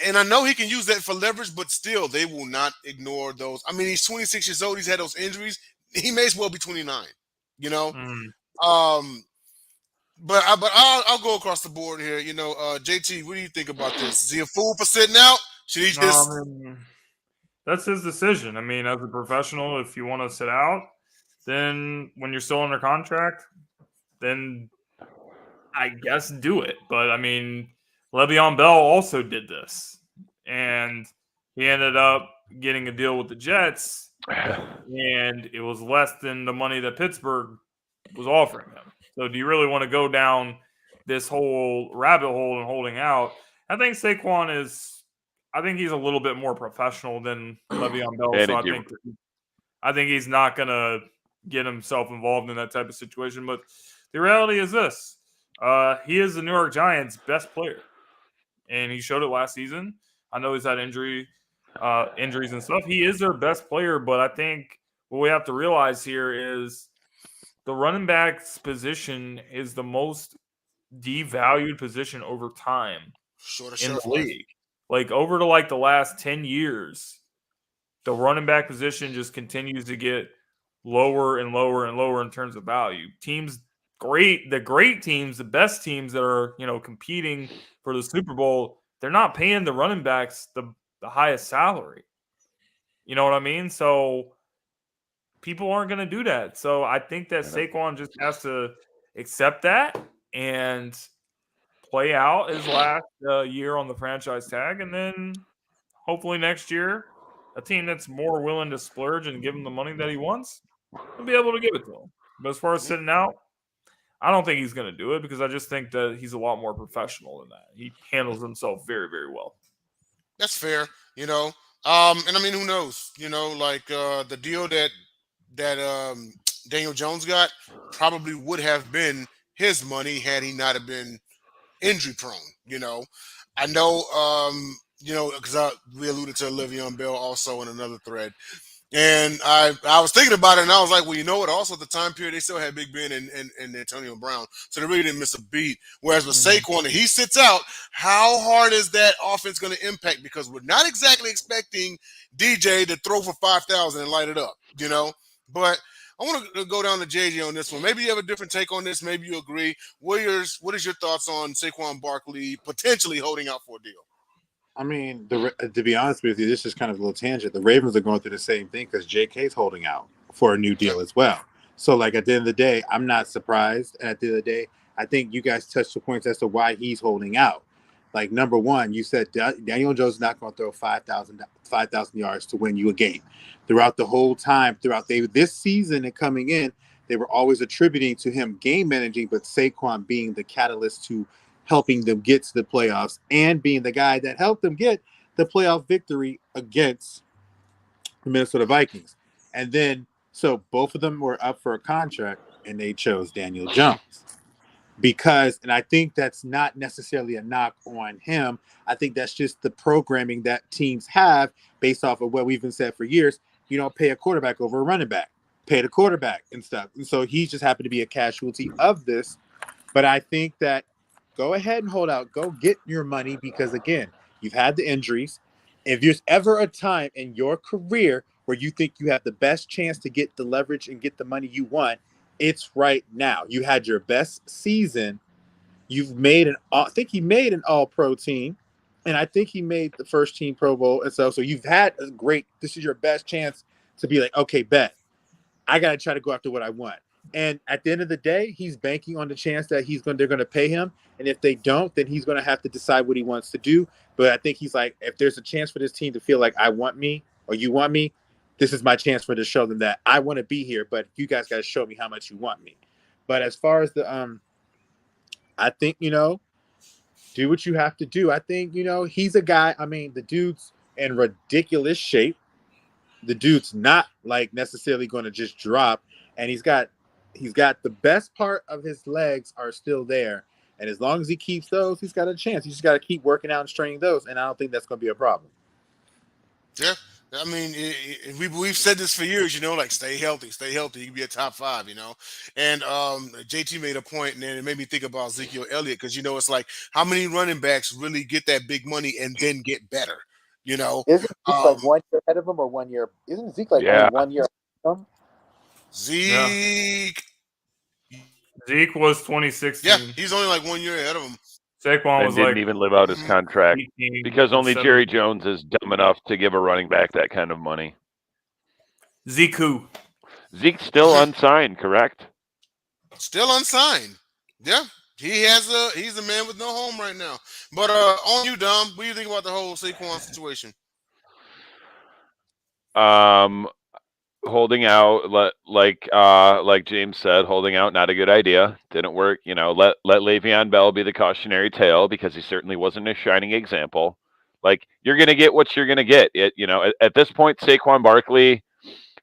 and I know he can use that for leverage, but still, they will not ignore those. I mean, he's 26 years old. He's had those injuries. He may as well be 29, you know. But I'll go across the board here. You know, JT, what do you think about this? Is he a fool for sitting out? Should he just? That's his decision. I mean, as a professional, if you want to sit out, then when you're still under contract, then I guess do it. But I mean, Le'Veon Bell also did this, and he ended up getting a deal with the Jets, and it was less than the money that Pittsburgh was offering him. So do you really want to go down this whole rabbit hole and holding out? I think Saquon is – I think he's a little bit more professional than Le'Veon Bell. So I think he's not going to get himself involved in that type of situation. But the reality is this. He is the New York Giants' best player. And he showed it last season. I know he's had injuries and stuff. He is their best player. But I think what we have to realize here is – the running back's position is the most devalued position over time in the league. Like over to like the last 10 years, the running back position just continues to get lower and lower and lower in terms of value. The great teams, the best teams that are, you know, competing for the Super Bowl, they're not paying the running backs the highest salary. You know what I mean? So people aren't going to do that. So I think that Saquon just has to accept that and play out his last year on the franchise tag. And then hopefully next year, a team that's more willing to splurge and give him the money that he wants will be able to give it to him. But as far as sitting out, I don't think he's going to do it because I just think that he's a lot more professional than that. He handles himself very, very well. That's fair, you know. And I mean, who knows? You know, like the deal that Daniel Jones got probably would have been his money had he not have been injury prone. You know, I know, you know, because we alluded to Le'Veon Bell also in another thread. And I was thinking about it, and I was like, well, you know what? Also, at the time period, they still had Big Ben and Antonio Brown, so they really didn't miss a beat. Whereas with Saquon, if he sits out, how hard is that offense going to impact? Because we're not exactly expecting DJ to throw for 5,000 and light it up, you know. But I want to go down to JJ on this one. Maybe you have a different take on this. Maybe you agree. Warriors, what is your thoughts on Saquon Barkley potentially holding out for a deal? I mean, to be honest with you, this is kind of a little tangent. The Ravens are going through the same thing because JK's holding out for a new deal as well. So, like, at the end of the day, I'm not surprised. At the end of the day, I think you guys touched the points as to why he's holding out. Like, number one, you said Daniel Jones is not going to throw 5,000 yards to win you a game. Throughout the whole time, this season and coming in, they were always attributing to him game managing, but Saquon being the catalyst to helping them get to the playoffs and being the guy that helped them get the playoff victory against the Minnesota Vikings. And then, so both of them were up for a contract, and they chose Daniel Jones. And I think that's not necessarily a knock on him. I think that's just the programming that teams have based off of what we've been said for years. You don't pay a quarterback over a running back. Pay the quarterback and stuff. And so he just happened to be a casualty of this. But I think that go ahead and hold out. Go get your money because, again, you've had the injuries. If there's ever a time in your career where you think you have the best chance to get the leverage and get the money you want, it's right now. You had your best season. You've made I think he made an all-pro team, and I think he made the first team Pro Bowl. And so you've had this is your best chance to be like, okay, bet. I got to try to go after what I want. And at the end of the day, he's banking on the chance that they're going to pay him. And if they don't, then he's going to have to decide what he wants to do. But I think he's like, if there's a chance for this team to feel like I want me or you want me, this is my chance to show them that I want to be here, but you guys got to show me how much you want me. But as far as I think, do what you have to do. I think, he's a guy. I mean, the dude's in ridiculous shape. The dude's not like necessarily going to just drop, and he's got the best part of his legs are still there. And as long as he keeps those, he's got a chance. He's just got to keep working out and straining those. And I don't think that's going to be a problem. Yeah. I mean, we've said this for years, like stay healthy. You can be a top 5, And JT made a point, and then it made me think about Ezekiel Elliott because, it's like how many running backs really get that big money and then get better, Isn't Zeke like 1 year ahead of him or 1 year? Isn't Zeke like only 1 year ahead of him? Zeke was 2016. Yeah, he's only like 1 year ahead of him. Saquon was didn't even live out his contract because only Jerry Jones is dumb enough to give a running back that kind of money. Zeke's still unsigned, correct? Still unsigned. Yeah. He's a man with no home right now. But on you, Dom, what do you think about the whole Saquon situation? Holding out, like James said, holding out, not a good idea. Didn't work. Let Le'Veon Bell be the cautionary tale because he certainly wasn't a shining example. Like, you're going to get what you're going to get. At this point, Saquon Barkley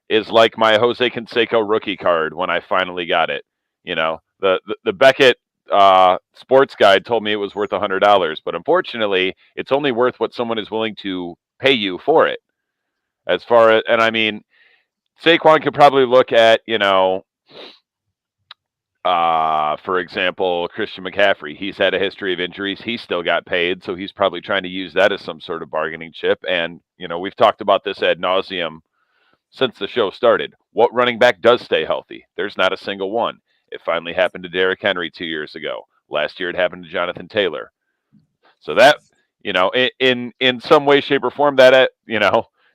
is like my Jose Canseco rookie card when I finally got it. The Beckett sports guide told me it was worth $100, but unfortunately, it's only worth what someone is willing to pay you for it. And I mean, Saquon could probably look at, for example, Christian McCaffrey. He's had a history of injuries. He still got paid, so he's probably trying to use that as some sort of bargaining chip. And, we've talked about this ad nauseum since the show started. What running back does stay healthy? There's not a single one. It finally happened to Derrick Henry 2 years ago. Last year it happened to Jonathan Taylor. So that, in some way, shape, or form, that,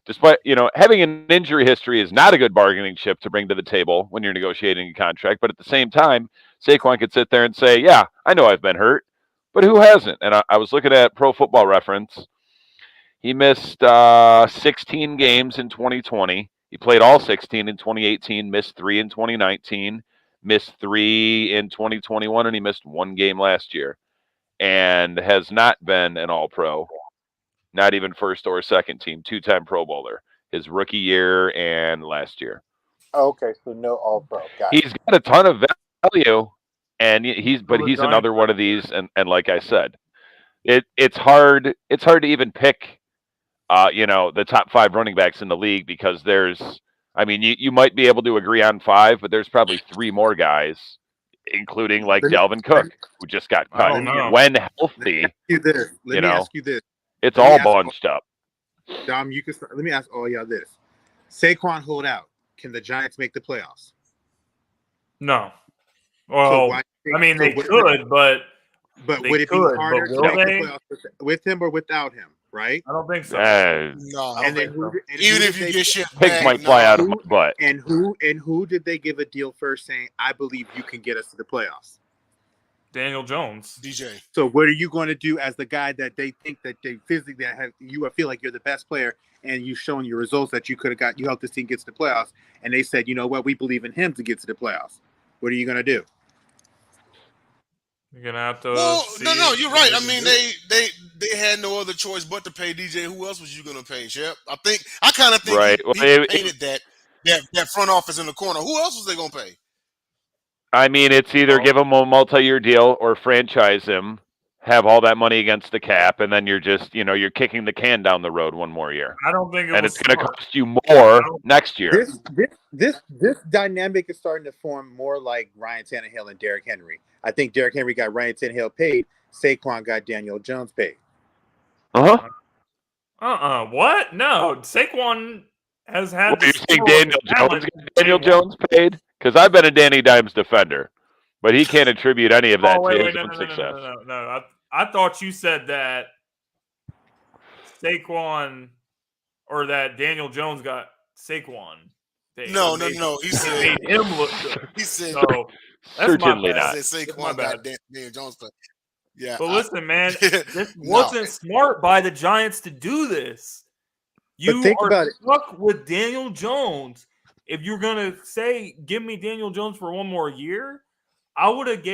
despite, having an injury history is not a good bargaining chip to bring to the table when you're negotiating a contract. But at the same time, Saquon could sit there and say, yeah, I know I've been hurt, but who hasn't? And I was looking at Pro Football Reference. He missed 16 games in 2020. He played all 16 in 2018, missed 3 in 2019, missed 3 in 2021, and he missed 1 game last year and has not been an All-Pro. Not even first or second team, 2-time Pro Bowler, his rookie year and last year. Okay, so no All-Pro. He's got a ton of value, and he's another one of these. And like I said, it's hard to even pick, the top 5 running backs in the league because you might be able to agree on 5, but there's probably 3 more guys, including like Dalvin Cook, who just got cut when healthy. Let me ask you this. It's all bunched up. Dom, you can start. Let me ask all y'all this. Saquon hold out. Can the Giants make the playoffs? No. Well, I mean, they could, but would it be harder to will make the they? playoffs with him or without him? Right? I don't think so. No. And then Even if you get shit pigs back, might fly out of my butt. And who did they give a deal first saying, I believe you can get us to the playoffs? Daniel Jones. DJ. So what are you going to do as the guy that they think that they physically you feel like you're the best player and you've shown your results that you could have got, you helped this team get to the playoffs, and they said, you know what, we believe in him to get to the playoffs. What are you going to do? You're gonna have to. No, you're right. I mean, they had no other choice but to pay DJ. Who else was you gonna pay, Shep? I kind of think right. he painted that front office in the corner. Who else was they gonna pay? I mean, it's either give him a multi-year deal or franchise him, have all that money against the cap, and then you're just, you're kicking the can down the road one more year. I don't think it's going to cost you more next year. This dynamic is starting to form more like Ryan Tannehill and Derrick Henry. I think Derrick Henry got Ryan Tannehill paid. Saquon got Daniel Jones paid. What? No, Saquon has had. What, you think Daniel Jones paid? Because I've been a Danny Dimes defender, but he can't attribute any of that to his own success. No. I thought you said that Saquon or that Daniel Jones got Saquon paid. No. He said made him look good. He said so. Certainly not. Saquon got Daniel Jones paid. Yeah. But listen, man, this wasn't smart by the Giants to do this. You are stuck with Daniel Jones. If you're gonna say, give me Daniel Jones for one more year, I would have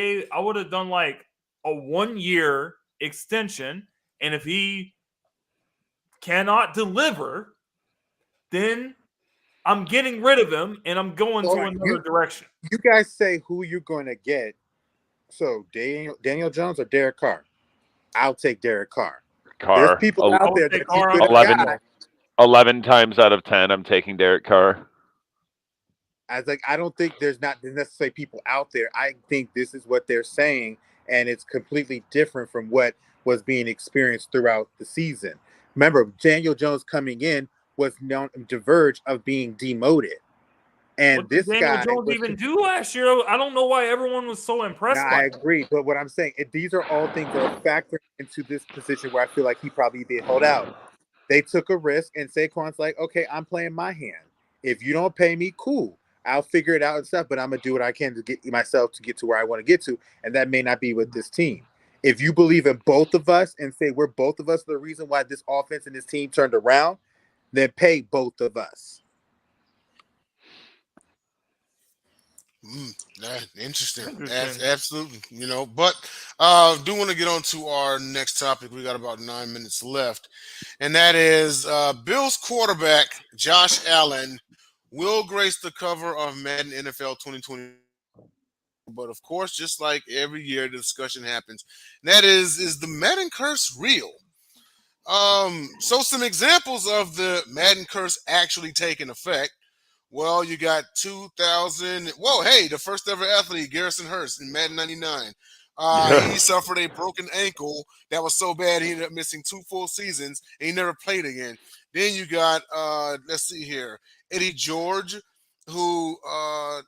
done like a 1-year extension. And if he cannot deliver, then I'm getting rid of him and I'm going to another direction. You guys say who you're going to get. So Daniel Jones or Derek Carr? I'll take Derek Carr. There's people out there that 11 times out of 10, I'm taking Derek Carr. I don't think there's not necessarily people out there. I think this is what they're saying, and it's completely different from what was being experienced throughout the season. Remember, Daniel Jones coming in was known on the verge of being demoted. And what did Daniel Jones even do last year? I don't know why everyone was so impressed. I agree, but what I'm saying, these are all things that are factoring into this position where I feel like he probably did hold out. They took a risk, and Saquon's like, okay, I'm playing my hand. If you don't pay me, cool. I'll figure it out and stuff, but I'm going to do what I can to get myself to get to where I want to get to, and that may not be with this team. If you believe in both of us and say we're both of us the reason why this offense and this team turned around, then pay both of us. Interesting. Absolutely. But do want to get on to our next topic. We got about 9 minutes left, and that is Bills quarterback Josh Allen will grace the cover of Madden NFL 2020. But of course, just like every year, the discussion happens. And that is the Madden Curse real? So some examples of the Madden Curse actually taking effect. Well, you got 2000. Whoa, hey, the first ever athlete, Garrison Hurst in Madden 99. He suffered a broken ankle that was so bad he ended up missing 2 full seasons and he never played again. Then you got, let's see here, Eddie George, who,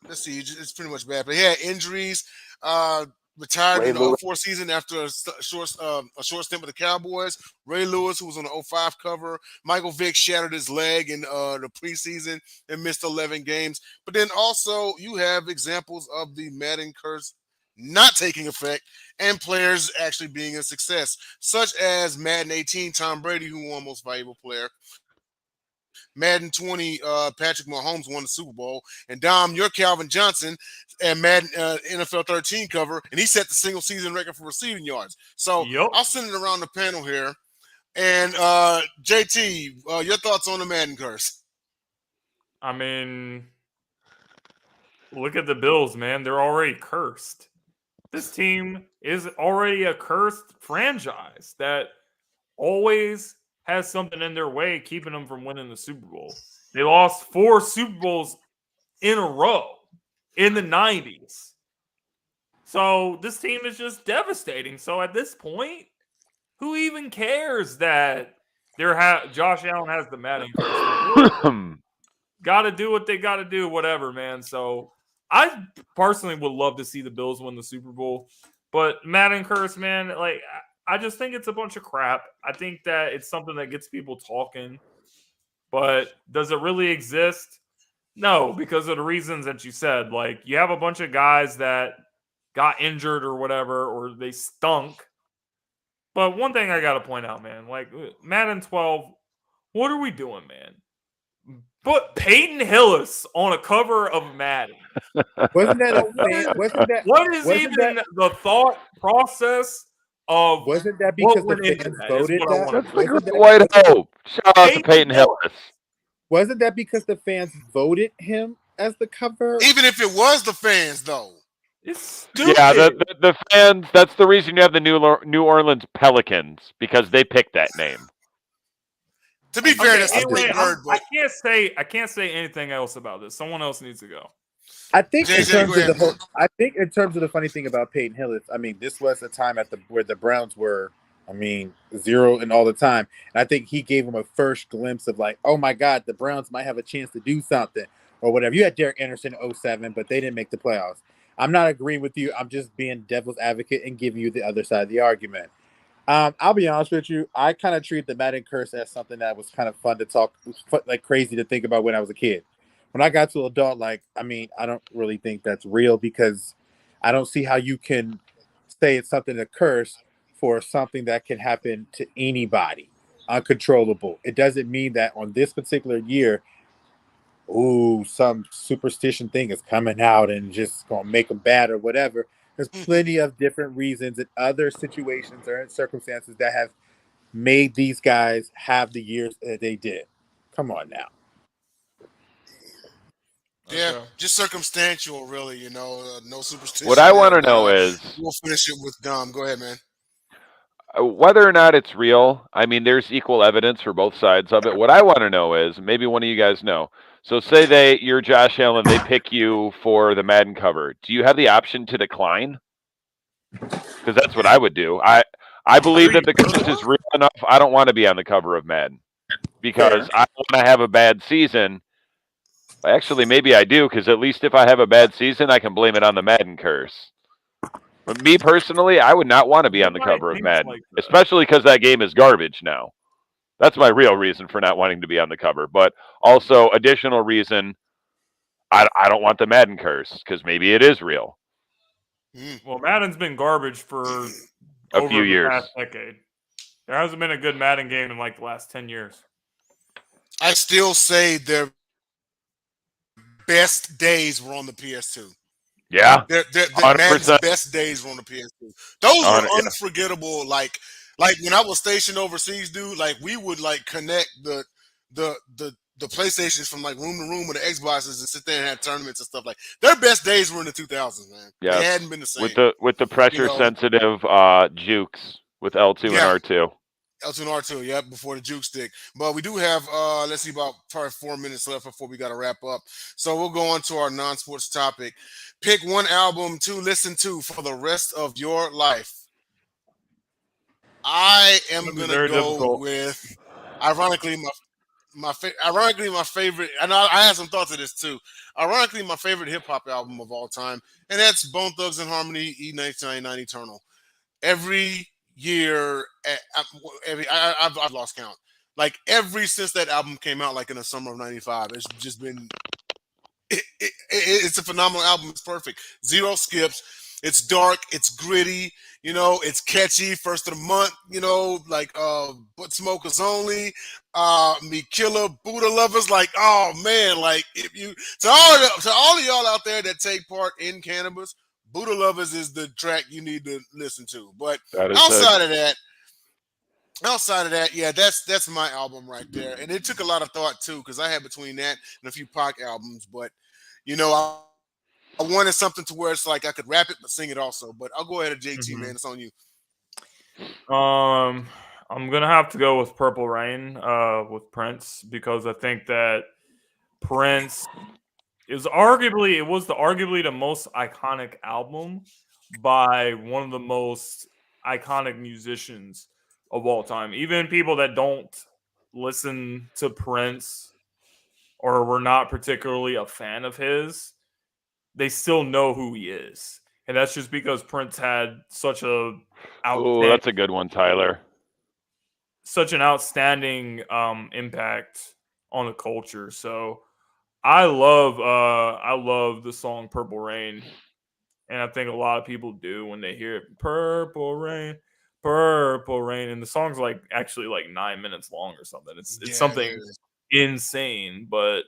let's see, it's pretty much bad, but he had injuries, retired in the 04 season after a short stint with the Cowboys. Ray Lewis, who was on the 05 cover. Michael Vick shattered his leg in the preseason and missed 11 games. But then also you have examples of the Madden Curse not taking effect and players actually being a success, such as Madden 18, Tom Brady, who won Most Valuable Player. Madden 20, Patrick Mahomes won the Super Bowl. And Dom, you're Calvin Johnson and Madden NFL 13 cover, and he set the single season record for receiving yards. So I'll send it around the panel here. And JT, your thoughts on the Madden Curse? I mean, look at the Bills, man. They're already cursed. This team is already a cursed franchise that always has something in their way keeping them from winning the Super Bowl. They lost 4 Super Bowls in a row in the 90s. So this team is just devastating. So at this point, who even cares that Josh Allen has the Madden Curse? Got to do what they got to do, whatever, man. So I personally would love to see the Bills win the Super Bowl, but Madden Curse, man, like I just think it's a bunch of crap. I think that it's something that gets people talking, but does it really exist? No, because of the reasons that you said. Like, you have a bunch of guys that got injured or whatever, or they stunk. But one thing I got to point out, man, like Madden 12, what are we doing, man? Put Peyton Hillis on a cover of Madden. Wasn't that a fan? What is even the thought process of Wasn't that what because the went into fans that? Is voted what I that? want to That's know. the Wasn't great that- white hope. Shout out to Peyton Peyton Hillis. Hillis. Wasn't that because the fans voted him as the cover? Even if it was the fans, though. It's stupid. Yeah, the fans. That's the reason you have the New Orleans Pelicans, because they picked that name. To be fair, that's a anyway, big word, I but can't say anything else about this. Someone else needs to go. I think in JJ, terms go of the ahead, whole, man. I think in terms of the funny thing about Peyton Hillis, I mean, this was a time where the Browns were, 0 and all the time. And I think he gave him a first glimpse of like, oh my God, the Browns might have a chance to do something or whatever. You had Derek Anderson in 07, but they didn't make the playoffs. I'm not agreeing with you. I'm just being devil's advocate and giving you the other side of the argument. I'll be honest with you. I kind of treat the Madden Curse as something that was kind of fun to talk, like crazy to think about when I was a kid. When I got to adult, I don't really think that's real because I don't see how you can say it's something to curse for something that can happen to anybody, uncontrollable. It doesn't mean that on this particular year, some superstition thing is coming out and just gonna make them bad or whatever. There's plenty of different reasons and other situations or circumstances that have made these guys have the years that they did. Come on now. Yeah, Okay. just circumstantial, really. No superstition. What I want to and, know is we'll finish it with Dom. Go ahead, man. whether or not it's real. I mean, there's equal evidence for both sides of it. What I want to know is, maybe one of you guys know. So say you're Josh Allen, they pick you for the Madden cover. Do you have the option to decline? Because that's what I would do. I believe that the curse is real enough. I don't want to be on the cover of Madden because I want to have a bad season. Actually, maybe I do, because at least if I have a bad season, I can blame it on the Madden curse. But me personally, I would not want to be on the cover of Madden, especially because that game is garbage now. That's my real reason for not wanting to be on the cover. But also, additional reason, I don't want the Madden curse, because maybe it is real. Well, Madden's been garbage for A few years. Past decade. There hasn't been a good Madden game in like the last 10 years. I still say their best days were on the PS2. Yeah, Madden's best days were on the PS2. Those were 100%. unforgettable. Like when I was stationed overseas, dude. Like we would connect the PlayStations from room to room with the Xboxes and sit there and have tournaments and stuff. Like their best days were in the 2000s, man. Yeah, they hadn't been the same. With the pressure sensitive jukes with L2 and R2. L2 and R2, yep, before the juke stick. But we do have, let's see, about probably 4 minutes left before we got to wrap up. So we'll go on to our non-sports topic. Pick one album to listen to for the rest of your life. I am going to go with, ironically, my favorite, and I had some thoughts of this too. Ironically, my favorite hip-hop album of all time, and that's Bone Thugs and Harmony, E1999 Eternal. Every year, I've lost count. Since that album came out, in the summer of '95, it's just been. It's a phenomenal album. It's perfect. Zero skips. It's dark. It's gritty. It's catchy. First of the month. But Smokers Only. Me Killer. Buddha Lovers. Oh man. If you to all of y'all out there that take part in cannabis, Buddha Lovers is the track you need to listen to. But outside of that, yeah, that's my album right there. And it took a lot of thought too, because I had between that and a few Pac albums. But I wanted something to where it's I could rap it but sing it also. But I'll go ahead and JT, man, it's on you. I'm gonna have to go with Purple Rain with Prince, because I think that Prince was arguably the most iconic album by one of the most iconic musicians of all time. Even people that don't listen to Prince or were not particularly a fan of his, they still know who he is. And that's just because Prince had such a Oh, that's a good one, Tyler. Such an outstanding impact on the culture. So I love the song Purple Rain. And I think a lot of people do when they hear it. Purple Rain, Purple Rain. And the song's like actually like 9 minutes long or something. It's something insane. But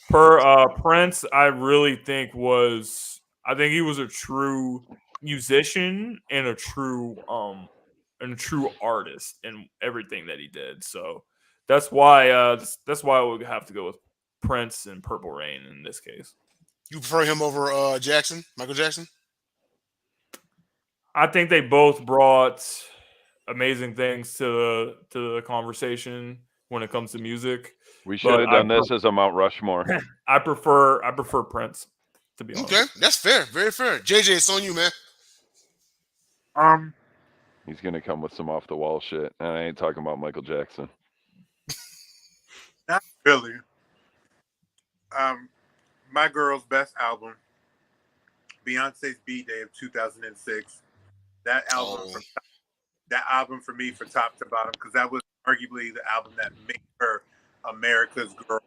Prince, I really think he was a true musician and a true artist in everything that he did. So that's why I would have to go with Prince and Purple Rain in this case. You prefer him over Michael Jackson? I think they both brought amazing things to the conversation when it comes to music. We should have done this as a Mount Rushmore. I prefer Prince, to be honest. Okay, that's fair. Very fair. JJ, it's on you, man. He's gonna come with some off the wall shit, and I ain't talking about Michael Jackson. Not really. My girl's best album, Beyonce's B-Day of 2006. That album for me, for top to bottom, because that was arguably the album that made her America's girl.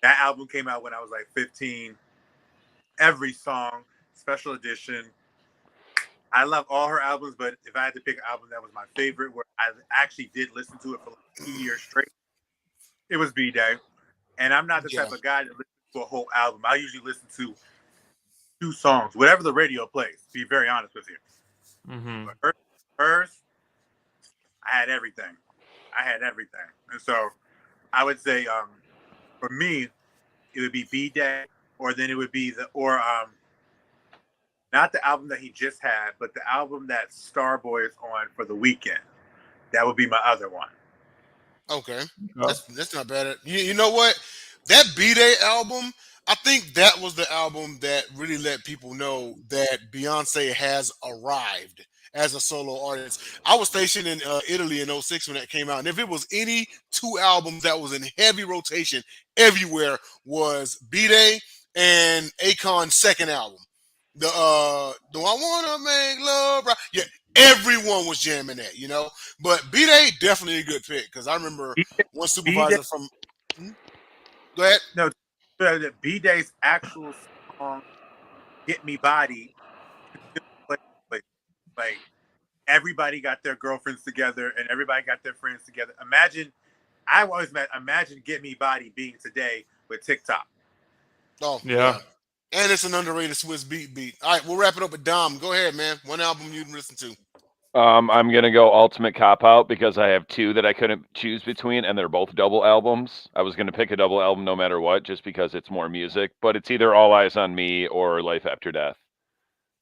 That album came out when I was like 15. Every song, special edition. I love all her albums, but if I had to pick an album that was my favorite, where I actually did listen to it for like 2 years straight, it was B-Day. And I'm not the type of guy that listens to a whole album. I usually listen to 2 songs, whatever the radio plays, to be very honest with you. Mm-hmm. But hers, I had everything. And so I would say, for me, it would be B-Day, or then it would be not the album that he just had, but the album that Starboy is on for the weekend. That would be my other one. Okay. That's not bad. You know what? That B-Day album, I think that was the album that really let people know that Beyonce has arrived as a solo artist. I was stationed in Italy in 2006 when that came out. And if it was any 2 albums that was in heavy rotation everywhere, was B-Day and Akon's second album. Do I Wanna Make Love? Right? Yeah, everyone was jamming that, you know. But B-Day, definitely a good pick, because I remember one supervisor from... Go ahead. No, B-Day's actual song, Get Me Body, like everybody got their girlfriends together and everybody got their friends together. Imagine Get Me Body being today with TikTok. Oh, yeah. And it's an underrated Swiss beat. All right, we'll wrap it up with Dom. Go ahead, man. One album you'd listen to. I'm gonna go Ultimate Cop Out, because I have 2 that I couldn't choose between, and they're both double albums. I was gonna pick a double album no matter what, just because it's more music. But it's either All Eyes on Me or Life After Death.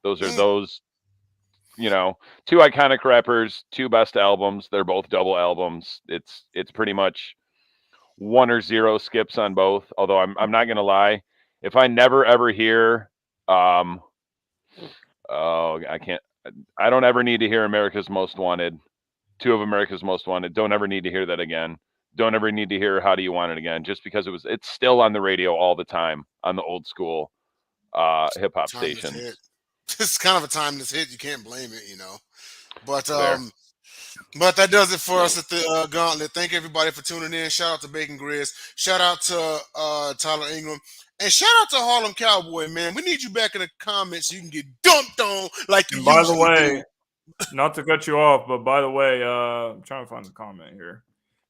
Those are those, 2 iconic rappers, 2 best albums. They're both double albums. It's pretty much 1 or 0 skips on both. Although I'm not gonna lie, if I never ever hear, I don't ever need to hear America's Most Wanted. 2 of America's Most Wanted. Don't ever need to hear that again. Don't ever need to hear How Do You Want It again, just because it's still on the radio all the time on the old school hip hop station. It's kind of a timeless hit. You can't blame it, you know. But that does it for us at the Gauntlet. Thank everybody for tuning in. Shout out to Bacon Grizz. Shout out to Tyler Ingram. And shout out to Harlem Cowboy, man. We need you back in the comments so you can get dumped on like you by usually the way, do. Not to cut you off, but by the way, I'm trying to find the comment here.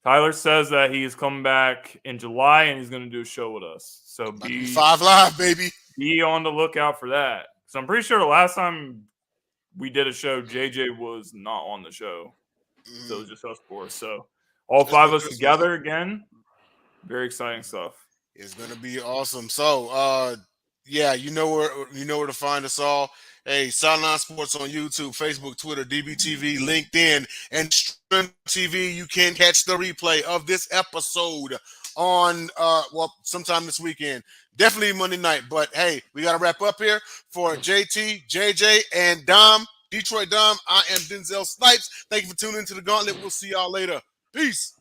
Tyler says that he's coming back in July and he's going to do a show with us. So be 5 Live, baby. Be on the lookout for that. So I'm pretty sure the last time we did a show, JJ was not on the show. So it was just us 4. So all 5 of us together again. Very exciting stuff. It's gonna be awesome. So, you know where to find us all. Hey, Sideline Sports on YouTube, Facebook, Twitter, DBTV, LinkedIn, and Stream TV. You can catch the replay of this episode on sometime this weekend. Definitely Monday night. But hey, we gotta wrap up here for JT, JJ, and Dom. Detroit Dom. I am Denzel Snipes. Thank you for tuning into the Gauntlet. We'll see y'all later. Peace.